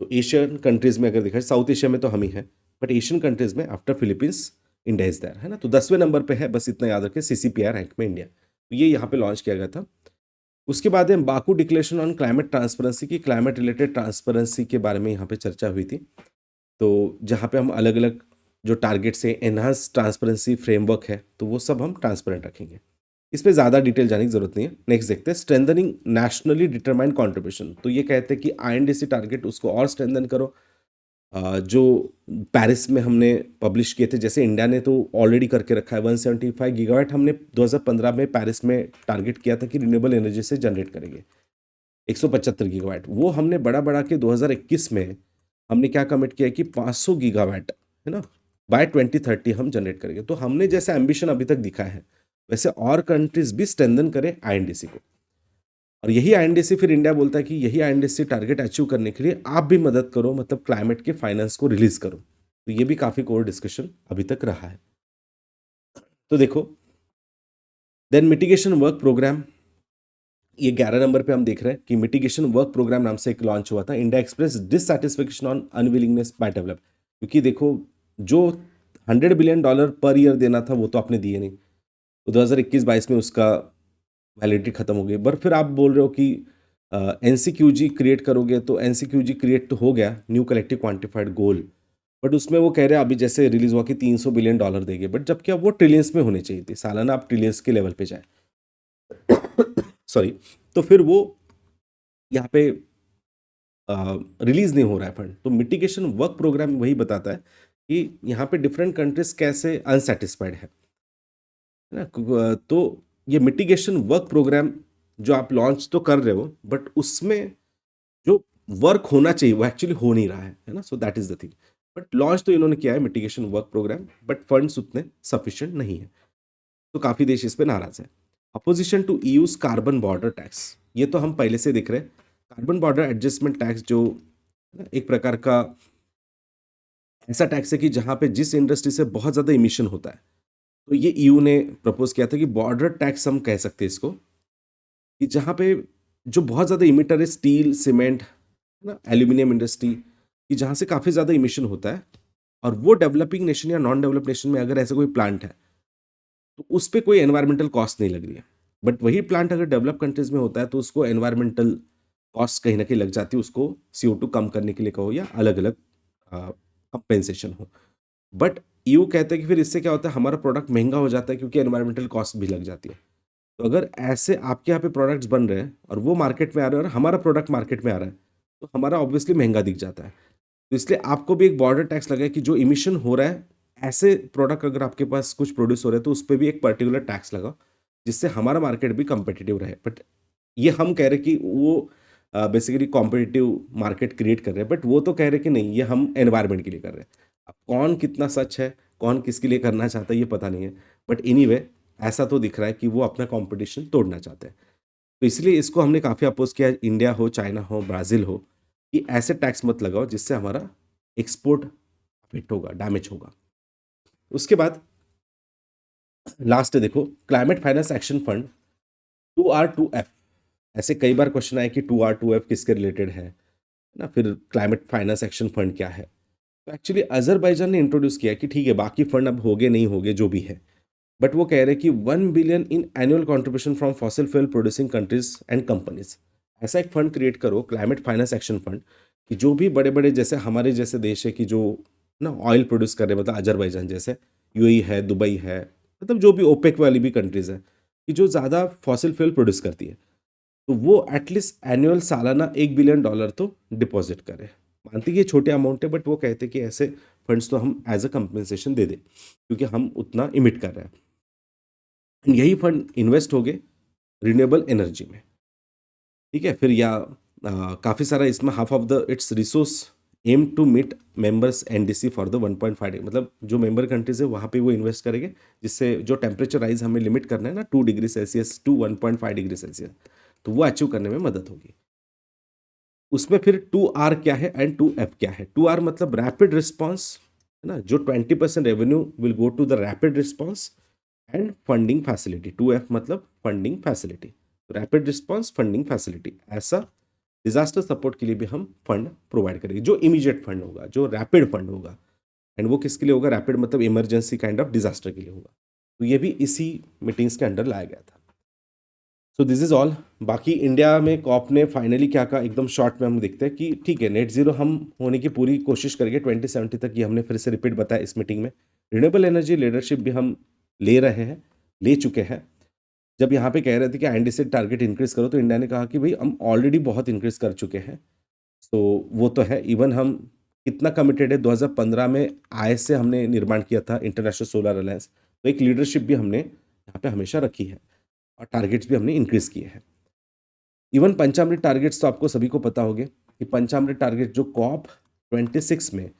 [SPEAKER 1] तो एशियन कंट्रीज में अगर देखा, साउथ एशिया में तो हम ही हैं, बट एशियन कंट्रीज में after Philippines India is there, है ना। तो 10वें नंबर पे है, बस इतना याद रखें, सीसीपीआई रैंक में इंडिया। तो ये यहाँ पे लॉन्च किया गया था। उसके बाद है Baku declaration on climate transparency की, क्लाइमेट रिलेटेड ट्रांसपेरेंसी के बारे में यहाँ पे चर्चा हुई थी। तो जहाँ पे हम अलग अलग जो टारगेट्स है, एनहांस ट्रांसपेरेंसी फ्रेमवर्क है, तो वो सब हम ट्रांसपेरेंट रखेंगे। इस पर ज़्यादा डिटेल जाने की जरूरत नहीं है। नेक्स्ट देखते हैं स्ट्रेंथनिंग नेशनली डिटरमाइंड कंट्रीब्यूशन। तो ये कहते हैं कि आईएनडीसी टारगेट उसको और स्ट्रेंथन करो। जो पेरिस में हमने पब्लिश किए थे, जैसे इंडिया ने तो ऑलरेडी करके रखा है 175 गीगावाट, हमने 2015 में पेरिस में टारगेट किया था कि रिन्यूएबल एनर्जी से जनरेट करेंगे 175 गीगावाट। वो हमने बड़ा बढ़ा के 2021 में हमने क्या कमिट किया कि 500 गीगावाट, है ना, बाय 2030 हम जनरेट करेंगे। तो हमने जैसे एम्बिशन अभी तक दिखा है वैसे और कंट्रीज भी स्ट्रेंथन करें आईएनडीसी को। और यही आईएनडीसी फिर इंडिया बोलता है कि यही आईएनडीसी टारगेट अचीव करने के लिए आप भी मदद करो, मतलब क्लाइमेट के फाइनेंस को रिलीज करो। तो ये भी काफी कोर डिस्कशन अभी तक रहा है। तो देखो, देन मिटिगेशन वर्क प्रोग्राम, ये 11 नंबर पे हम देख रहे हैं कि मिटिगेशन वर्क प्रोग्राम नाम से एक लॉन्च हुआ था। India express dissatisfaction on unwillingness by develop, क्योंकि देखो जो $100 बिलियन पर ईयर देना था वो तो आपने दिए नहीं, तो 2021-22 में उसका वैलिडिटी खत्म हो गई। पर फिर आप बोल रहे हो कि एनसीक्यूजी क्रिएट करोगे, तो एनसीक्यूजी क्रिएट तो हो गया, new collective quantified goal, but उसमें वो कह रहे हैं अभी जैसे रिलीज हुआ कि $300 बिलियन देंगे, बट जबकि अब वो ट्रिलियंस में होने चाहिए थे, सालाना आप ट्रिलियंस के लेवल पे जाए सॉरी। तो फिर वो यहाँ पे रिलीज नहीं हो रहा है फंड। तो मिटिगेशन वर्क प्रोग्राम वही बताता है कि यहाँ पे डिफरेंट कंट्रीज कैसे अनसेटिस्फाइड है ना। तो ये मिटिगेशन वर्क प्रोग्राम जो आप लॉन्च तो कर रहे हो, बट उसमें जो वर्क होना चाहिए वो एक्चुअली हो नहीं रहा है ना। So that is the thing. But launch तो इन्होंने किया है mitigation work programme, but funds उतने सफिशिएंट नहीं है, तो काफी देश इस पे नाराज है। Opposition to EU's carbon border tax, ये तो हम पहले से देख रहे हैं। कार्बन बॉर्डर एडजस्टमेंट टैक्स जो एक प्रकार का ऐसा टैक्स है कि जहां पे जिस इंडस्ट्री से बहुत ज़्यादा इमिशन होता है, तो ये ईयू ने प्रपोज किया था कि बॉर्डर टैक्स हम कह सकते हैं इसको, कि जहाँ पे जो बहुत ज़्यादा इमिटर है, स्टील, सीमेंट, है ना, एल्यूमिनियम इंडस्ट्री, कि जहाँ से काफ़ी ज़्यादा इमिशन होता है, और वो डेवलपिंग नेशन या नॉन डेवलप नेशन में अगर ऐसा कोई प्लांट है तो उस पर कोई एनवायरमेंटल कॉस्ट नहीं लग रही है। बट वही प्लांट अगर डेवलप कंट्रीज में होता है तो उसको एनवायरमेंटल कॉस्ट कहीं ना कहीं लग जाती है, उसको CO2 कम करने के लिए कहो या अलग अलग कंपेंसेशन हो। बट ईयू कहते हैं कि फिर इससे क्या होता है, हमारा प्रोडक्ट महंगा हो जाता है क्योंकि एनवायरमेंटल कॉस्ट भी लग जाती है। तो अगर ऐसे आपके यहाँ पे प्रोडक्ट्स बन रहे हैं और वो मार्केट में आ रहे हैं और हमारा प्रोडक्ट मार्केट में आ रहा है, तो हमारा ऑब्वियसली महंगा दिख जाता है। तो इसलिए आपको भी एक बॉर्डर टैक्स लगा है कि जो इमिशन हो रहा है, ऐसे प्रोडक्ट अगर आपके पास कुछ प्रोड्यूस हो रहे हैं तो उस पर भी एक पर्टिकुलर टैक्स लगा, जिससे हमारा मार्केट भी कंपेटिटिव रहे। बट ये हम कह रहे कि वो बेसिकली कॉम्पिटिटिव मार्केट क्रिएट कर रहे हैं, बट वो तो कह रहे कि नहीं, ये हम एनवायरनमेंट के लिए कर रहे हैं। अब कौन कितना सच है, कौन किसके लिए करना चाहता है, ये पता नहीं है। बट एनीवे ऐसा तो दिख रहा है कि वो अपना कंपटीशन तोड़ना चाहते हैं। तो इसलिए इसको हमने काफ़ी अपोज किया, इंडिया हो, चाइना हो, ब्राज़ील हो, कि ऐसे टैक्स मत लगाओ जिससे हमारा एक्सपोर्ट अफेक्ट होगा, डैमेज होगा। उसके बाद लास्ट देखो, climate finance action fund 2R2F, ऐसे कई बार क्वेश्चन आए कि 2R2F किसके रिलेटेड है ना, फिर क्लाइमेट फाइनेंस एक्शन फंड क्या है। तो एक्चुअली अजरबैजान ने इंट्रोड्यूस किया कि ठीक है बाकी फंड अब होगे नहीं होगे जो भी है, बट वो कह रहे हैं कि 1 billion in annual contribution from fossil fuel producing countries and companies. ऐसा एक फंड क्रिएट करो, क्लाइमेट फाइनेंस एक्शन फंड, कि जो भी बड़े बड़े जैसे हमारे जैसे देश है कि जो ना ऑयल प्रोड्यूस कर रहे हैं, मतलब अजरबैजान जैसे, यूएई है, दुबई है, मतलब जो भी ओपेक वाली भी कंट्रीज है कि जो ज़्यादा फॉसिल फ्यूल प्रोड्यूस करती है, तो वो एटलीस्ट एनुअल सालाना $1 बिलियन तो डिपॉजिट करे। मानती कि ये छोटे अमाउंट है, बट वो कहते कि ऐसे फंड्स तो हम एज अ कंपनसेशन दे दें क्योंकि हम उतना इमिट कर रहे हैं। यही फंड इन्वेस्ट हो गए रिन्यूएबल एनर्जी में, ठीक है। फिर या काफ़ी सारा इसमें half of the its resource aim to meet members NDC for the 1.5, मतलब जो मेंबर कंट्रीज है वहाँ पे वो इन्वेस्ट करेंगे, जिससे जो टेम्परेचर राइज हमें लिमिट करना है ना 2 degree Celsius to 1.5 degree Celsius, तो वो अचीव करने में मदद होगी। उसमें फिर 2R क्या है एंड 2F क्या है। 2R मतलब रैपिड रिस्पॉन्स, है ना, जो 20% revenue will go to the rapid response and funding facility. 2F मतलब funding facility, rapid response funding facility. ऐसा डिजास्टर सपोर्ट के लिए भी हम फंड प्रोवाइड करेंगे, जो इमीडिएट फंड होगा, जो रैपिड फंड होगा। एंड वो किसके लिए होगा, रैपिड मतलब इमरजेंसी काइंड ऑफ डिजास्टर के लिए होगा। तो ये भी इसी मीटिंग्स के अंडर लाया गया था। So this is all. बाकी इंडिया में कॉप ने फाइनली क्या कहा, एकदम शॉर्ट में हम देखते हैं कि ठीक है नेट जीरो हम होने की पूरी कोशिश करेंगे 2070 तक, ये हमने फिर से रिपीट बताया इस मीटिंग में। रिन्यूएबल एनर्जी लीडरशिप भी हम ले रहे हैं, ले चुके हैं। जब यहाँ पे कह रहे थे कि एनडी से टारगेट इंक्रीज करो, तो इंडिया ने कहा कि भाई हम ऑलरेडी बहुत इंक्रीज कर चुके हैं। तो वो तो है, इवन हम कितना कमिटेड है, 2015 में आई से हमने निर्माण किया था इंटरनेशनल सोलर अलायंस, तो एक लीडरशिप भी हमने यहाँ पे हमेशा रखी है और टारगेट्स भी हमने इंक्रीज किए हैं। इवन पंचामृत टारगेट्स तो आपको सभी को पता होंगे कि पंचामृत टारगेट जो कॉप 26 में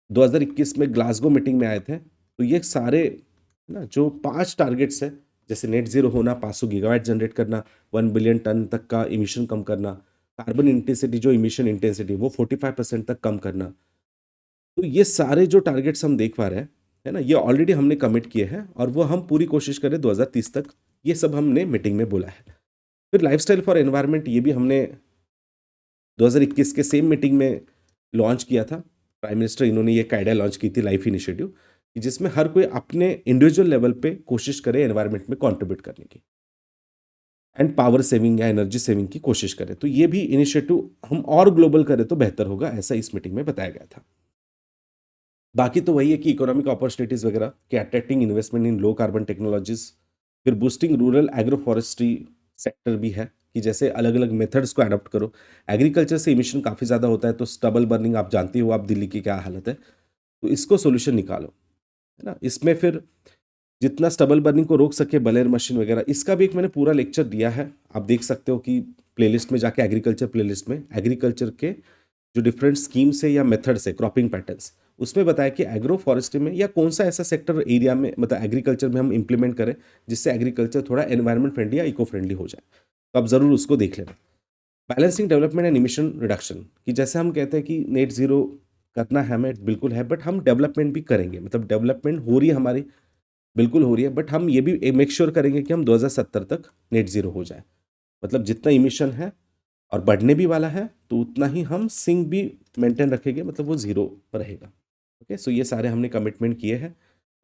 [SPEAKER 1] 2021 में ग्लासगो मीटिंग में आए थे, तो ये सारे ना जो 5 टारगेट्स है, जैसे नेट जीरो होना, 500 गीगावाट जनरेट करना, 1 बिलियन टन तक का इमिशन कम करना, कार्बन इंटेंसिटी जो इमिशन इंटेंसिटी वो 45% तक कम करना, तो ये सारे जो टारगेट्स हम देख पा रहे हैं, है ना, ये ऑलरेडी हमने कमिट किए हैं और वो हम पूरी कोशिश करें 2030 तक, ये सब हमने मीटिंग में बोला है। फिर लाइफस्टाइल फॉर एनवायरनमेंट, ये भी हमने 2021 के सेम मीटिंग में लॉन्च किया था। प्राइम मिनिस्टर इन्होंने ये कायदा लॉन्च की थी, लाइफ इनिशिएटिव, जिसमें हर कोई अपने इंडिविजुअल लेवल पे कोशिश करे एनवायरनमेंट में कंट्रीब्यूट करने की एंड पावर सेविंग या एनर्जी सेविंग की कोशिश करें। तो ये भी इनिशिएटिव हम और ग्लोबल करें तो बेहतर होगा, ऐसा इस मीटिंग में बताया गया था। बाकी तो वही है कि इकोनॉमिक अपॉर्चुनिटीज वगैरह कि attracting investment in low carbon technologies, फिर boosting rural agro forestry sector भी है कि जैसे अलग अलग मेथड्स को अडॉप्ट करो। एग्रीकल्चर से इमिशन काफ़ी ज़्यादा होता है, तो स्टबल बर्निंग आप जानती हो, आप दिल्ली की क्या हालत है, तो इसको सोल्यूशन निकालो, है ना। इसमें फिर जितना स्टबल बर्निंग को रोक सके बलेर मशीन वगैरह, इसका भी एक मैंने पूरा लेक्चर दिया है, आप देख सकते हो कि प्लेलिस्ट में जाके, एग्रीकल्चर प्लेलिस्ट में, एग्रीकल्चर के जो डिफरेंट स्कीम्स है या मेथड्स है, क्रॉपिंग पैटर्न्स, उसमें बताया कि एग्रो फॉरेस्ट्री में या कौन सा ऐसा सेक्टर एरिया में, मतलब एग्रीकल्चर में हम इंप्लीमेंट करें जिससे एग्रीकल्चर थोड़ा एनवायरमेंट फ्रेंडली या इको फ्रेंडली हो जाए, तो आप ज़रूर उसको देख लेना। Balancing development and emission reduction, कि जैसे हम कहते हैं कि नेट जीरो करना है हमें, बिल्कुल है, बट हम डेवलपमेंट भी करेंगे, मतलब डेवलपमेंट हो रही है हमारी, बिल्कुल हो रही है, बट हम ये भी मेक श्योर करेंगे कि हम 2070 तक नेट जीरो हो जाए। मतलब जितना इमिशन है और बढ़ने भी वाला है, तो उतना ही हम सिंक भी मेंटेन रखेंगे, मतलब वो जीरो पर रहेगा। ओके, सो ये सारे हमने कमिटमेंट किए हैं,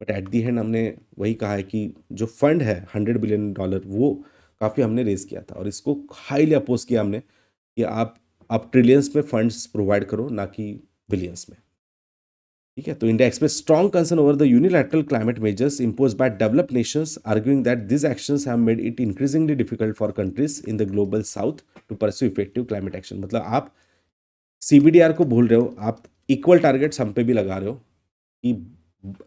[SPEAKER 1] बट एट दी एंड हमने वही कहा है कि जो फंड है $100 बिलियन, वो काफ़ी हमने रेज किया था और इसको हाईली अपोज किया हमने कि आप ट्रिलियंस में फंड्स प्रोवाइड करो, ना कि बिलियंस में, ठीक है। तो India express strong concern over the unilateral climate measures impose by developed Nations, arguing that these actions have made it increasingly difficult for countries in the global south to pursue effective climate action। मतलब आप CBDR को भूल रहे हो, आप इक्वल टारगेट्स हम पे भी लगा रहे हो कि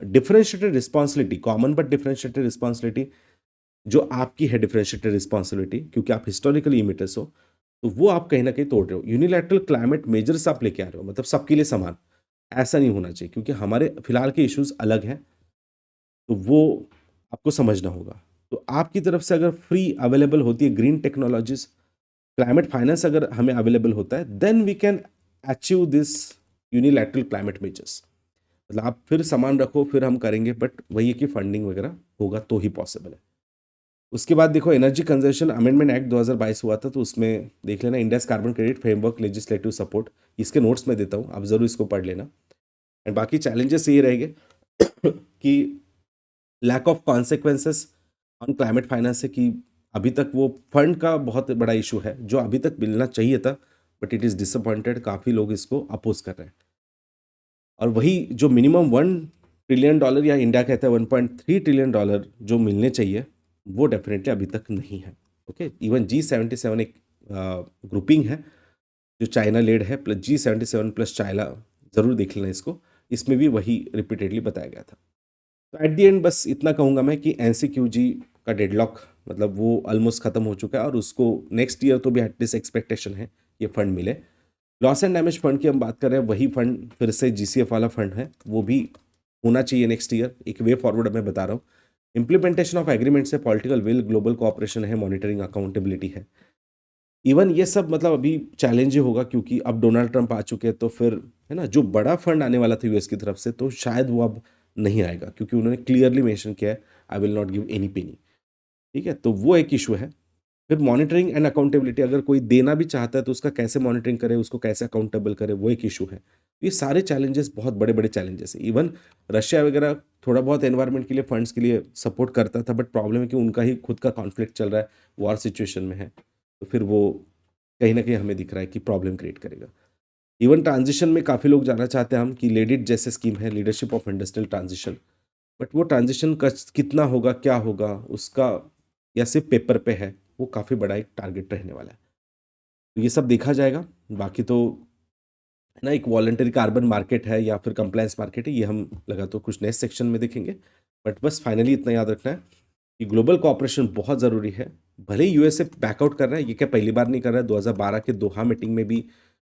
[SPEAKER 1] differentiated responsibility, common but differentiated responsibility जो आपकी है, डिफरेंशिएटेड रिस्पॉन्सिबिलिटी क्योंकि आप हिस्टोरिकली इमिटर्स हो, तो वो आप कहीं ना कहीं तोड़ रहे हो। यूनिलैटरल क्लाइमेट मेजर्स आप लेके आ रहे हो, मतलब सबके लिए समान, ऐसा नहीं होना चाहिए क्योंकि हमारे फिलहाल के इश्यूज अलग हैं, तो वो आपको समझना होगा। तो आपकी तरफ से अगर फ्री अवेलेबल होती है ग्रीन टेक्नोलॉजीज, क्लाइमेट फाइनेंस अगर हमें अवेलेबल होता है, then we can achieve this unilateral climate measures, मतलब आप फिर सामान रखो फिर हम करेंगे, बट वही है कि फंडिंग वगैरह होगा तो ही पॉसिबल है। उसके बाद देखो एनर्जी कंजर्वेशन अमेंडमेंट एक्ट 2022 हुआ था, तो उसमें देख लेना India's carbon credit framework legislative support, इसके नोट्स में देता हूँ, आप ज़रूर इसको पढ़ लेना। एंड बाकी चैलेंजेस ये रहेंगे कि lack of consequences on climate finance है, कि अभी तक वो फंड का बहुत बड़ा इशू है जो अभी तक मिलना चाहिए था, बट इट इज़ डिसअपॉइंटेड, काफ़ी लोग इसको अपोज कर रहे हैं। और वही जो मिनिमम $1 ट्रिलियन या इंडिया कहता है $1.3 ट्रिलियन जो मिलने चाहिए, वो डेफिनेटली अभी तक नहीं है। ओके, इवन G77 एक ग्रुपिंग है जो चाइना लेड है, प्लस G77 प्लस चाइना, ज़रूर देख लेना इसको, इसमें भी वही रिपीटेडली बताया गया था। तो एट दी एंड बस इतना कहूँगा मैं कि NCQG का डेडलॉक मतलब वो ऑलमोस्ट ख़त्म हो चुका है, और उसको नेक्स्ट ईयर तो भी एटलीस्ट एक्सपेक्टेशन है ये फंड मिले। लॉस एंड डैमेज फंड की हम बात कर रहे हैं, वही फंड फिर से GCF वाला फंड है, वो भी होना चाहिए नेक्स्ट ईयर, एक वे फॉरवर्ड मैं बता रहा हूँ। इम्प्लीमेंटेशन ऑफ एग्रीमेंट से पॉलिटिकल विल, ग्लोबल कोऑपरेशन है, मॉनिटरिंग अकाउंटेबिलिटी है। इवन ये सब मतलब अभी चैलेंज होगा क्योंकि अब डोनाल्ड ट्रंप आ चुके हैं, तो फिर है ना, जो बड़ा फंड आने वाला था यूएस की तरफ से, तो शायद वो अब नहीं आएगा, क्योंकि उन्होंने क्लियरली मेंशन किया है I will not give any penny. ठीक है, तो वो एक इशू है। फिर मॉनिटरिंग एंड अकाउंटेबिलिटी, अगर कोई देना भी चाहता है तो उसका कैसे मॉनिटरिंग करे, उसको कैसे अकाउंटेबल करे, वो एक इशू है। ये सारे चैलेंजेस बहुत बड़े बड़े चैलेंजेस हैं। इवन रशिया वगैरह थोड़ा बहुत एनवायरनमेंट के लिए फंड्स के लिए सपोर्ट करता था, बट प्रॉब्लम है कि उनका ही खुद का कॉन्फ्लिक्ट चल रहा है, वॉर सिचुएशन में है, तो फिर वो कहीं ना कहीं हमें दिख रहा है कि प्रॉब्लम क्रिएट करेगा। इवन ट्रांजिशन में काफ़ी लोग जाना चाहते हैं हम कि लेडिट जैसे स्कीम है, leadership of industrial transition, but वो ट्रांजिशन का कितना होगा, क्या होगा उसका, या सिर्फ पेपर पे है, वो काफ़ी बड़ा एक टारगेट रहने वाला है। तो ये सब देखा जाएगा। बाकी तो है ना, एक वॉलंटरी कार्बन मार्केट है या फिर कंप्लायंस मार्केट है, ये हम लगा तो कुछ नेक्स्ट सेक्शन में देखेंगे। बट बस फाइनली इतना याद रखना है कि ग्लोबल कोऑपरेशन बहुत ज़रूरी है। भले ही यूएसए बैकआउट कर रहा है, ये क्या पहली बार नहीं कर रहा है, 2012 के दोहा मीटिंग में भी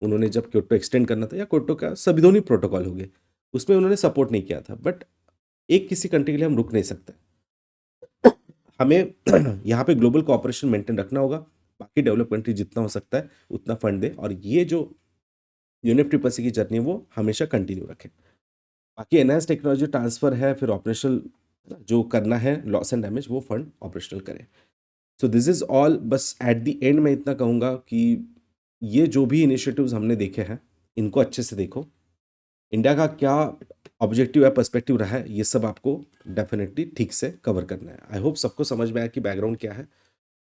[SPEAKER 1] उन्होंने जब क्योटो एक्सटेंड करना था, या क्योटो का सभी दोनों प्रोटोकॉल हो गए, उसमें उन्होंने सपोर्ट नहीं किया था। बट एक किसी कंट्री के लिए हम रुक नहीं सकते, हमें यहाँ पे ग्लोबल कोऑपरेशन मेंटेन रखना होगा। बाकी डेवलप कंट्री जितना हो सकता है उतना फंड दे, और ये जो UNFCCC की जर्नी है वो हमेशा कंटिन्यू रखें। बाकी एनहांस टेक्नोलॉजी ट्रांसफर है, फिर ऑपरेशनल जो करना है लॉस एंड डैमेज, वो फंड ऑपरेशनल करें। So this is all. बस एट द एंड मैं इतना कहूँगा कि ये जो भी इनिशिएटिव्स हमने देखे हैं, इनको अच्छे से देखो। इंडिया का क्या ऑब्जेक्टिव या पर्सपेक्टिव रहा है, ये सब आपको डेफिनेटली ठीक से कवर करना है। आई होप सबको समझ में आया कि बैकग्राउंड क्या है।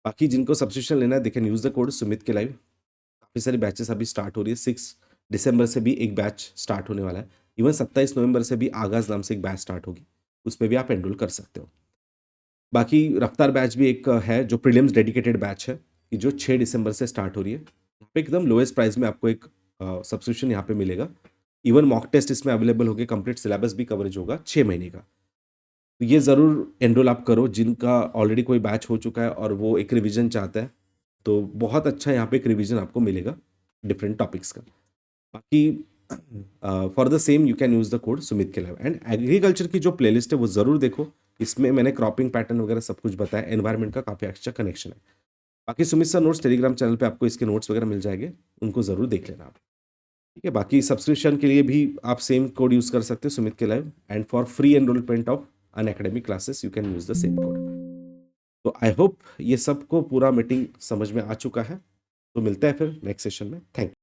[SPEAKER 1] बाकी जिनको सब्सक्रिप्शन लेना है, they can use the code Sumit के लाइव। काफ़ी सारी बैचेस अभी स्टार्ट हो रही है। 6 दिसंबर से भी एक बैच स्टार्ट होने वाला है। इवन 27 नवंबर से भी आगाज़ नाम से एक बैच स्टार्ट होगी, उसमें भी आप एनरोल कर सकते हो। बाकी रफ्तार बैच भी एक है जो प्रीलिम्स डेडिकेटेड बैच है, कि जो 6 दिसंबर से स्टार्ट हो रही है। यहाँ पे एकदम लोएस्ट प्राइस में आपको एक सब्सक्रिप्शन यहाँ पे मिलेगा। इवन मॉक टेस्ट इसमें अवेलेबल होगी, कंप्लीट सिलेबस भी कवरेज होगा 6 महीने का। तो ये ज़रूर एनरोल आप करो, जिनका ऑलरेडी कोई बैच हो चुका है और वो एक रिवीजन चाहता है, तो बहुत अच्छा यहाँ पे एक रिवीजन आपको मिलेगा डिफरेंट टॉपिक्स का। बाकी for the same you can use the code Sumit के लाइव। एंड एग्रीकल्चर की जो प्लेलिस्ट है वो ज़रूर देखो, इसमें मैंने क्रॉपिंग पैटर्न वगैरह सब कुछ बताया, एनवायरनमेंट का काफ़ी अच्छा कनेक्शन है। बाकी Sumit sir notes Telegram channel पे आपको इसके नोट्स वगैरह मिल जाएंगे, उनको ज़रूर देख लेना आप। ठीक है, बाकी सब्सक्रिप्शन के लिए भी आप सेम कोड यूज़ कर सकते हो, सुमित के live. And for free enrolment of an academic classes you can use the same code. तो आई होप ये सबको पूरा मीटिंग समझ में आ चुका है। तो मिलते हैं फिर नेक्स्ट सेशन में। Thank you.